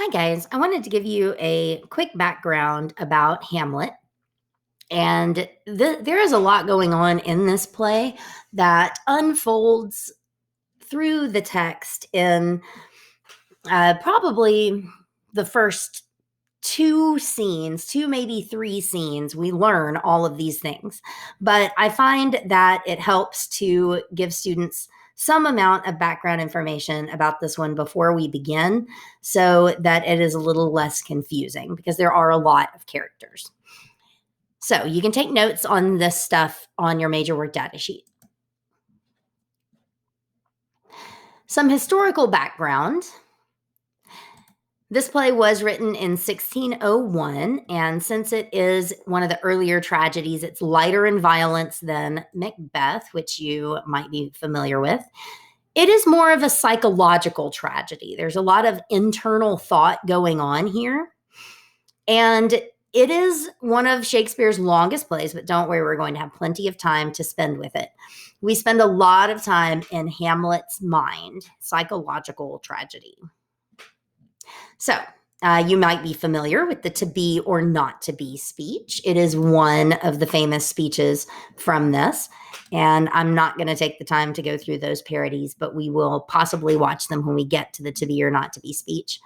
Hi, guys. I wanted to give you a quick background about Hamlet. And there is a lot going on in this play that unfolds through the text in probably the first two scenes, two, maybe three scenes. We learn all of these things. But I find that it helps to give students some amount of background information about this one before we begin so that it is a little less confusing because there are a lot of characters. So you can take notes on this stuff on your major work data sheet. Some historical background. This play was written in 1601, and since it is one of the earlier tragedies, it's lighter in violence than Macbeth, which you might be familiar with. It is more of a psychological tragedy. There's a lot of internal thought going on here, and it is one of Shakespeare's longest plays, but don't worry, we're going to have plenty of time to spend with it. We spend a lot of time in Hamlet's mind, psychological tragedy. So, you might be familiar with the to be or not to be speech. It is one of the famous speeches from this, and I'm not going to take the time to go through those parodies, but we will possibly watch them when we get to the to be or not to be speech.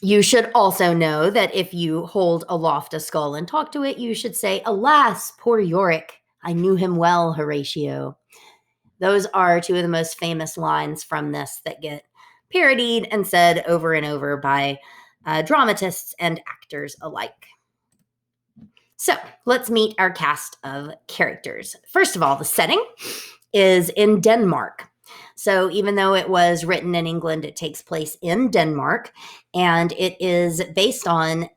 You should also know that if you hold aloft a skull and talk to it, you should say, "Alas, poor Yorick, I knew him well, Horatio." Those are two of the most famous lines from this that get parodied and said over and over by dramatists and actors alike. So let's meet our cast of characters. First of all, the setting is in Denmark. So even though it was written in England, it takes place in Denmark, and it is based on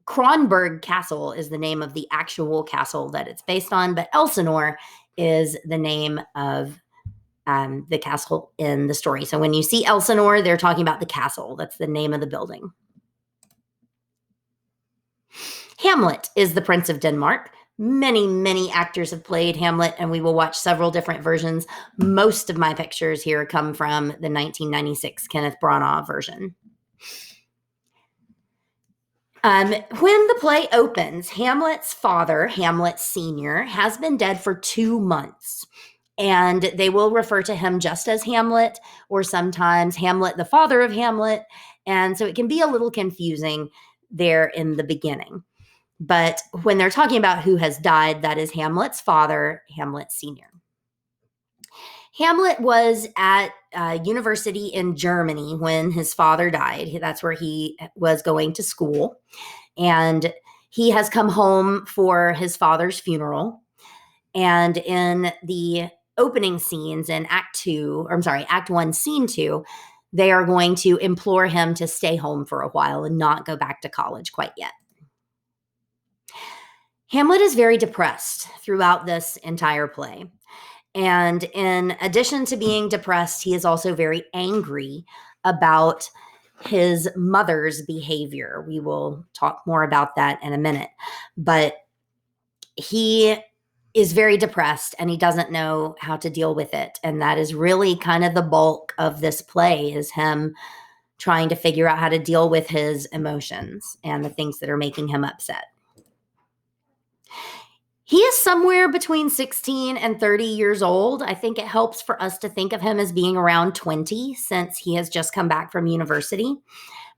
Kronborg Castle is the name of the actual castle that it's based on, but Elsinore is the name of the castle in the story. So when you see Elsinore, they're talking about the castle. That's the name of the building. Hamlet is the Prince of Denmark. Many, many actors have played Hamlet, and we will watch several different versions. Most of my pictures here come from the 1996 Kenneth Branagh version. When the play opens, Hamlet's father, Hamlet Sr., has been dead for 2 months. And they will refer to him just as Hamlet, or sometimes Hamlet, the father of Hamlet. And so it can be a little confusing there in the beginning. But when they're talking about who has died, that is Hamlet's father, Hamlet Sr. Hamlet was at university in Germany when his father died. That's where he was going to school. And he has come home for his father's funeral. And in the opening scenes in Act 1, Scene 2, they are going to implore him to stay home for a while and not go back to college quite yet. Hamlet is very depressed throughout this entire play. And in addition to being depressed, he is also very angry about his mother's behavior. We will talk more about that in a minute. But he is very depressed and he doesn't know how to deal with it. And that is really kind of the bulk of this play, is him trying to figure out how to deal with his emotions and the things that are making him upset. He is somewhere between 16 and 30 years old. I think it helps for us to think of him as being around 20 since he has just come back from university.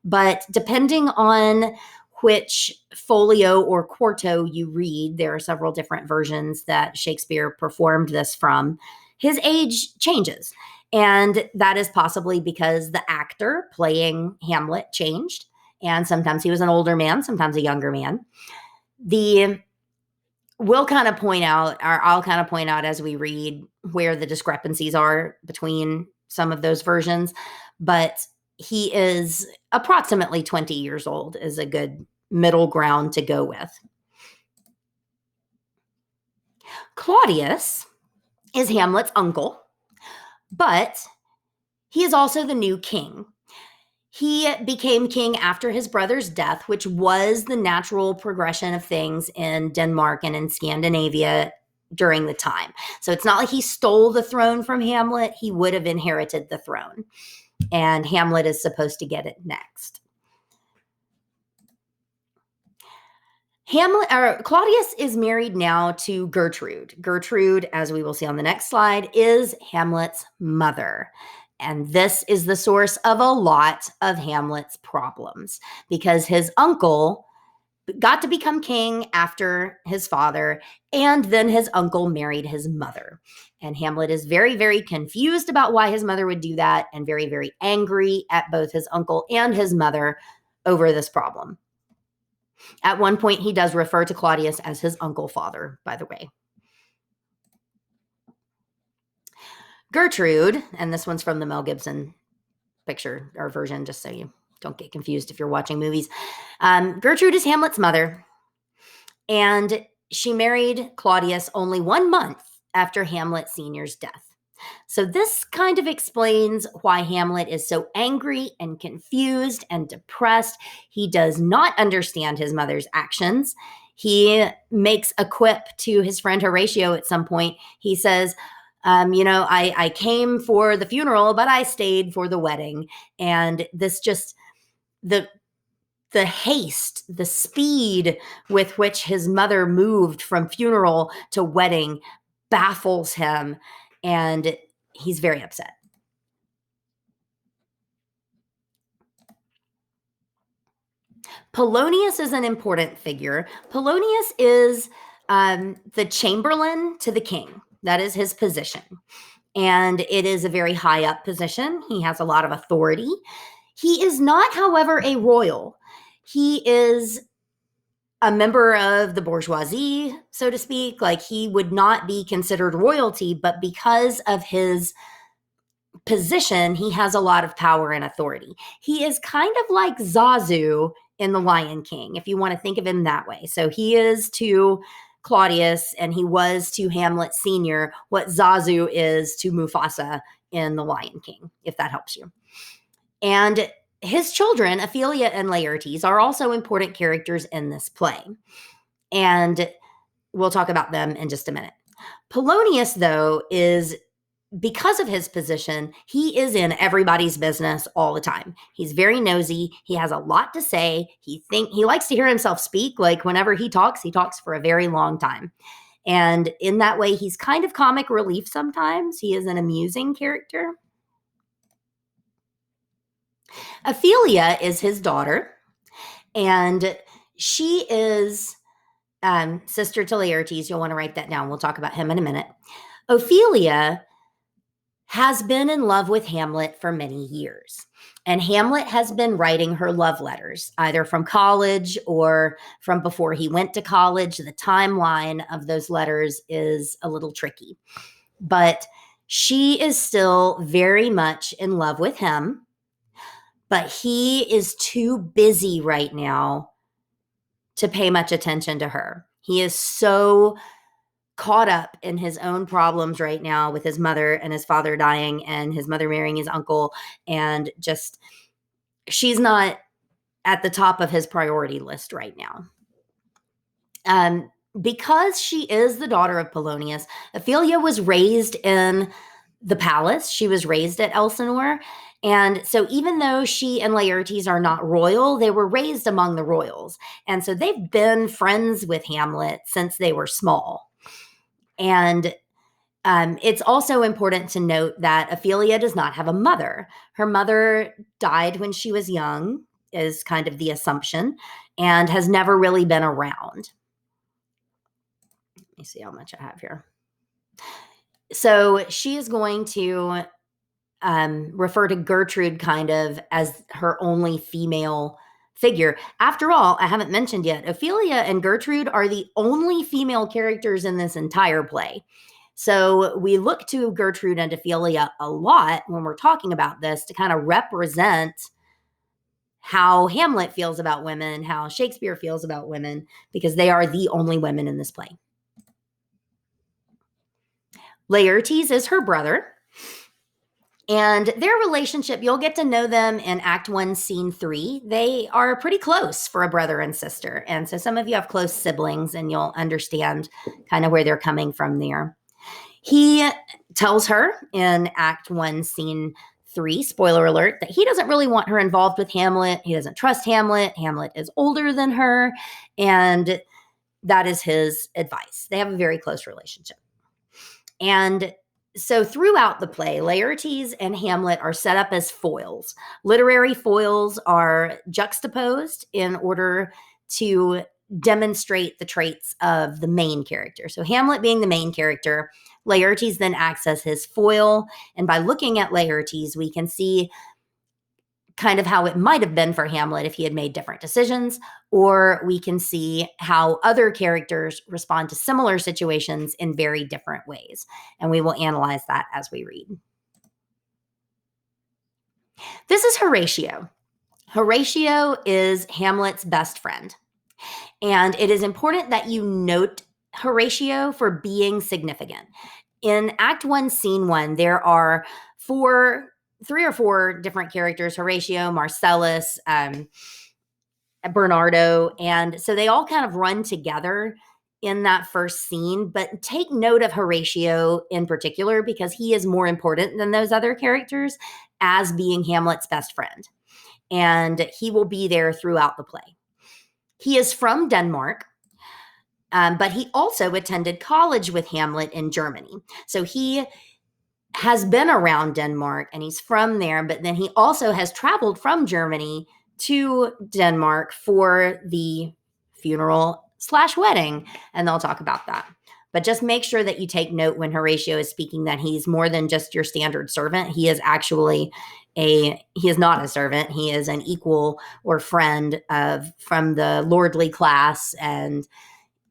But depending on which folio or quarto you read, there are several different versions that Shakespeare performed this from, his age changes. And that is possibly because the actor playing Hamlet changed. And sometimes he was an older man, sometimes a younger man. I'll kind of point out as we read where the discrepancies are between some of those versions. But he is approximately 20 years old is a good middle ground to go with. Claudius is Hamlet's uncle, but he is also the new king. He became king after his brother's death, which was the natural progression of things in Denmark and in Scandinavia during the time. So it's not like he stole the throne from Hamlet. He would have inherited the throne. And Hamlet is supposed to get it next. Claudius is married now to Gertrude. Gertrude, as we will see on the next slide, is Hamlet's mother. And this is the source of a lot of Hamlet's problems because his uncle got to become king after his father, and then his uncle married his mother. And Hamlet is very, very confused about why his mother would do that and very, very angry at both his uncle and his mother over this problem. At one point, he does refer to Claudius as his uncle father, by the way. Gertrude, and this one's from the Mel Gibson picture or version, just so you don't get confused if you're watching movies. Gertrude is Hamlet's mother, and she married Claudius only 1 month after Hamlet Sr.'s death. So this kind of explains why Hamlet is so angry and confused and depressed. He does not understand his mother's actions. He makes a quip to his friend Horatio at some point. He says, I came for the funeral, but I stayed for the wedding. And this just, the haste, the speed with which his mother moved from funeral to wedding baffles him. And he's very upset. Polonius is an important figure. Polonius is the chamberlain to the king. That is his position. And it is a very high up position. He has a lot of authority. He is not, however, a royal. He is a member of the bourgeoisie, so to speak. Like, he would not be considered royalty, but because of his position, he has a lot of power and authority. He is kind of like Zazu in The Lion King, if you want to think of him that way. So he is to Claudius, and he was to Hamlet Sr. what Zazu is to Mufasa in The Lion King, if that helps you. And his children, Ophelia and Laertes, are also important characters in this play. And we'll talk about them in just a minute. Polonius, though, is, because of his position, he is in everybody's business all the time. He's very nosy. He has a lot to say. He likes to hear himself speak. Like, whenever he talks for a very long time. And in that way, he's kind of comic relief sometimes. He is an amusing character. Ophelia is his daughter, and she is sister to Laertes. You'll want to write that down. We'll talk about him in a minute. Ophelia has been in love with Hamlet for many years, and Hamlet has been writing her love letters, either from college or from before he went to college. The timeline of those letters is a little tricky, but she is still very much in love with him. But he is too busy right now to pay much attention to her. He is so caught up in his own problems right now with his mother and his father dying and his mother marrying his uncle. And just, she's not at the top of his priority list right now. Because she is the daughter of Polonius, Ophelia was raised in the palace. She was raised at Elsinore. And so even though she and Laertes are not royal, they were raised among the royals. And so they've been friends with Hamlet since they were small. And it's also important to note that Ophelia does not have a mother. Her mother died when she was young, is kind of the assumption, and has never really been around. Let me see how much I have here. So she is going to refer to Gertrude kind of as her only female figure. After all, I haven't mentioned yet, Ophelia and Gertrude are the only female characters in this entire play. So we look to Gertrude and Ophelia a lot when we're talking about this to kind of represent how Hamlet feels about women, how Shakespeare feels about women, because they are the only women in this play. Laertes is her brother. And their relationship, you'll get to know them in Act 1, Scene 3. They are pretty close for a brother and sister. And so some of you have close siblings, and you'll understand kind of where they're coming from there. He tells her in Act 1, Scene 3, spoiler alert, that he doesn't really want her involved with Hamlet. He doesn't trust Hamlet. Hamlet is older than her, and that is his advice. They have a very close relationship. And so throughout the play, Laertes and Hamlet are set up as foils. Literary foils are juxtaposed in order to demonstrate the traits of the main character. So Hamlet being the main character, Laertes then acts as his foil. And by looking at Laertes, we can see kind of how it might have been for Hamlet if he had made different decisions, or we can see how other characters respond to similar situations in very different ways. And we will analyze that as we read. This is Horatio. Horatio is Hamlet's best friend. And it is important that you note Horatio for being significant. In Act 1, Scene 1, there are three or four different characters: Horatio, Marcellus, Bernardo. And so they all kind of run together in that first scene. But take note of Horatio in particular, because he is more important than those other characters as being Hamlet's best friend. And he will be there throughout the play. He is from Denmark, but he also attended college with Hamlet in Germany. So he has been around Denmark and he's from there, but then he also has traveled from Germany to Denmark for the funeral/wedding, and they'll talk about that. But just make sure that you take note when Horatio is speaking that he's more than just your standard servant. He is actually he is not a servant. He is an equal or friend from the lordly class and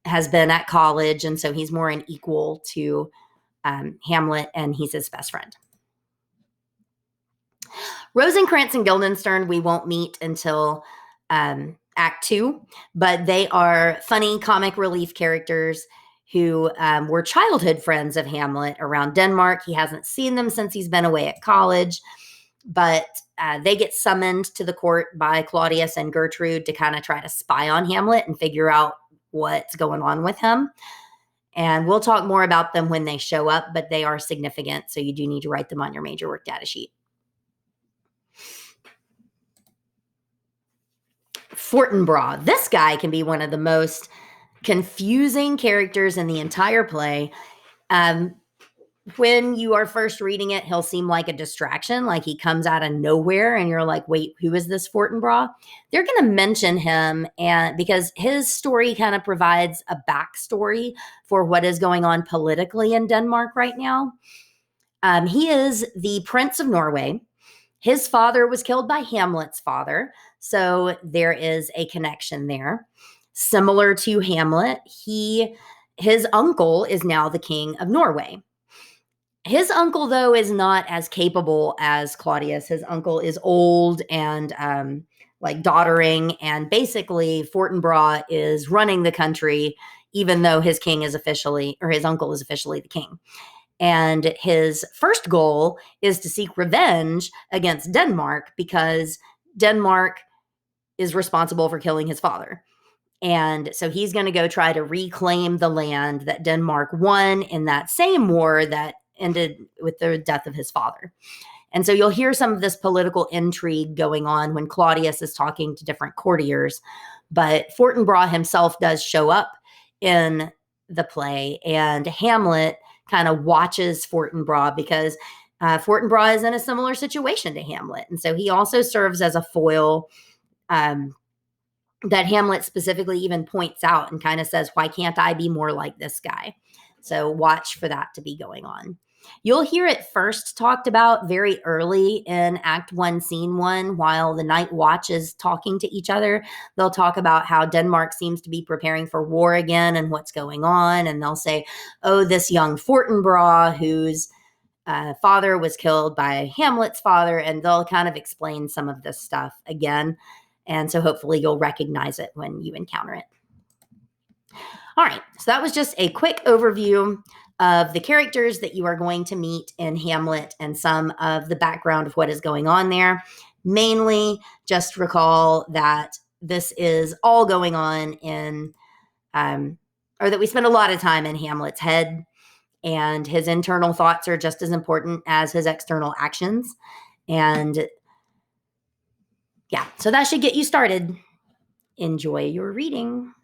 has been at college. And so he's more an equal to Hamlet, and he's his best friend. Rosencrantz and Guildenstern we won't meet until Act 2, but they are funny comic relief characters who were childhood friends of Hamlet around Denmark. He hasn't seen them since he's been away at college, but they get summoned to the court by Claudius and Gertrude to kind of try to spy on Hamlet and figure out what's going on with him. And we'll talk more about them when they show up, but they are significant, so you do need to write them on your major work data sheet. Fortinbra. This guy can be one of the most confusing characters in the entire play. When you are first reading it, he'll seem like a distraction, like he comes out of nowhere and you're like, wait, who is this Fortinbra? They're going to mention him and because his story kind of provides a backstory for what is going on politically in Denmark right now. He is the Prince of Norway. His father was killed by Hamlet's father, so there is a connection there. Similar to Hamlet, his uncle is now the king of Norway. His uncle, though, is not as capable as Claudius. His uncle is old and doddering, and basically Fortinbra is running the country, even though his uncle is officially the king. And his first goal is to seek revenge against Denmark because Denmark is responsible for killing his father. And so he's going to go try to reclaim the land that Denmark won in that same war that ended with the death of his father. And so you'll hear some of this political intrigue going on when Claudius is talking to different courtiers. But Fortinbra himself does show up in the play, and Hamlet kind of watches Fortinbra because Fortinbra is in a similar situation to Hamlet. And so he also serves as a foil that Hamlet specifically even points out and kind of says, why can't I be more like this guy? So watch for that to be going on. You'll hear it first talked about very early in Act 1, Scene 1, while the Night Watch is talking to each other. They'll talk about how Denmark seems to be preparing for war again and what's going on. And they'll say, oh, this young Fortinbra whose father was killed by Hamlet's father. And they'll kind of explain some of this stuff again. And so hopefully you'll recognize it when you encounter it. All right, so that was just a quick overview of the characters that you are going to meet in Hamlet and some of the background of what is going on there. Mainly, just recall that this is all going on in, or that we spend a lot of time in Hamlet's head, and his internal thoughts are just as important as his external actions. And yeah, so that should get you started. Enjoy your reading.